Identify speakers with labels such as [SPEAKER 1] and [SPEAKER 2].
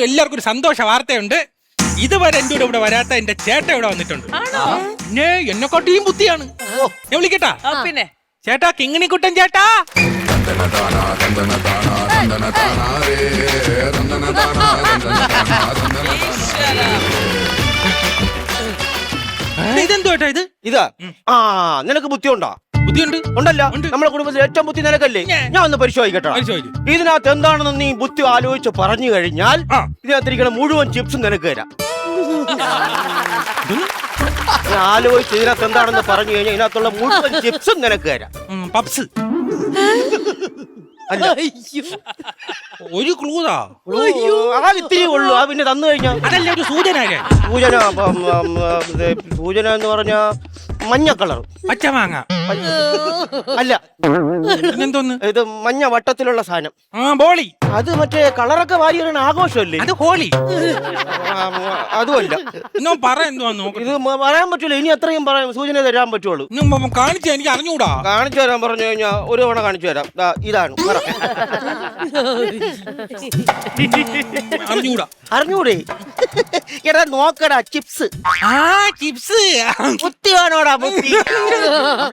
[SPEAKER 1] എല്ലാവർക്കും ഒരു സന്തോഷ വാർത്തയുണ്ട്. ഇതുവരെ എന്റെ കൂടെ ഇവിടെ വരാത്ത എന്റെ ചേട്ട ഇവിടെ വന്നിട്ടുണ്ട്. എന്നെക്കാട്ടിയും ബുദ്ധിയാണ്. ഞാൻ വിളിക്കട്ടാ?
[SPEAKER 2] പിന്നെ
[SPEAKER 1] ചേട്ടാ, കിങ്ങിണിക്കുട്ടൻ ചേട്ടാ. ഇതെന്തോ ചേട്ടാ ഇത്?
[SPEAKER 3] ഇതാ നിനക്ക് ബുദ്ധിയുണ്ടോ?
[SPEAKER 1] ബുദ്ധിയുണ്ട്.
[SPEAKER 3] ഉണ്ടല്ലോ. നമ്മുടെ കുടുംബത്തിൽ ഏറ്റവും ബുദ്ധി നിനക്കല്ലേ? ഞാൻ ഒന്ന് പരിശോധിക്കട്ടെ. ഇതിനകത്ത് എന്താണെന്ന് നീ ബുദ്ധി ആലോചിച്ച് പറഞ്ഞു കഴിഞ്ഞാൽ ഇതിനകത്തിരിക്കുന്ന മുഴുവൻ ചിപ്സും നിനക്ക് തരാം. ആലോചിച്ച് ഇതിനകത്ത് എന്താണെന്ന് പറഞ്ഞു കഴിഞ്ഞാൽ ഇതിനകത്തുള്ള മുഴുവൻ ചിപ്സും നിനക്ക് തരാം.
[SPEAKER 1] പപ്സ്
[SPEAKER 3] അല്ല,
[SPEAKER 1] ഒരു ക്ലൂതാ.
[SPEAKER 3] ആ ഇത്തിരി ഉള്ളൂ. ആ പിന്നെ തന്നു കഴിഞ്ഞാൽ
[SPEAKER 1] അതല്ല ഒരു സൂചന.
[SPEAKER 3] സൂചന എന്ന് പറഞ്ഞ മഞ്ഞ കളർ.
[SPEAKER 1] പച്ചമാങ്ങ
[SPEAKER 3] അല്ല,
[SPEAKER 1] എന്തോന്ന്?
[SPEAKER 3] ഇത് മഞ്ഞ വട്ടത്തിലുള്ള സാധനം.
[SPEAKER 1] ബോളി.
[SPEAKER 3] അത് മറ്റേ കളറൊക്കെ വാരി ആഘോഷമല്ലേ?
[SPEAKER 1] അത് ഹോളി.
[SPEAKER 3] അതുമല്ല.
[SPEAKER 1] ഇത്
[SPEAKER 3] ഇത് പറയാൻ പറ്റൂല. ഇനി അത്രയും പറയാൻ സൂചന തരാൻ പറ്റുള്ളൂ.
[SPEAKER 1] കാണിച്ചാ എനിക്ക് അറിഞ്ഞൂടാ.
[SPEAKER 3] കാണിച്ചു തരാൻ പറഞ്ഞു കഴിഞ്ഞാൽ ഒരു തവണ കാണിച്ചു തരാം. ഇതാണ്.
[SPEAKER 1] അറിഞ്ഞൂടാ.
[SPEAKER 3] അറിഞ്ഞൂടെ? എടാ നോക്കടാ, ചിപ്സ്.
[SPEAKER 1] ചിപ്സ്
[SPEAKER 3] ബുദ്ധിയാണോടാ ബുദ്ധി?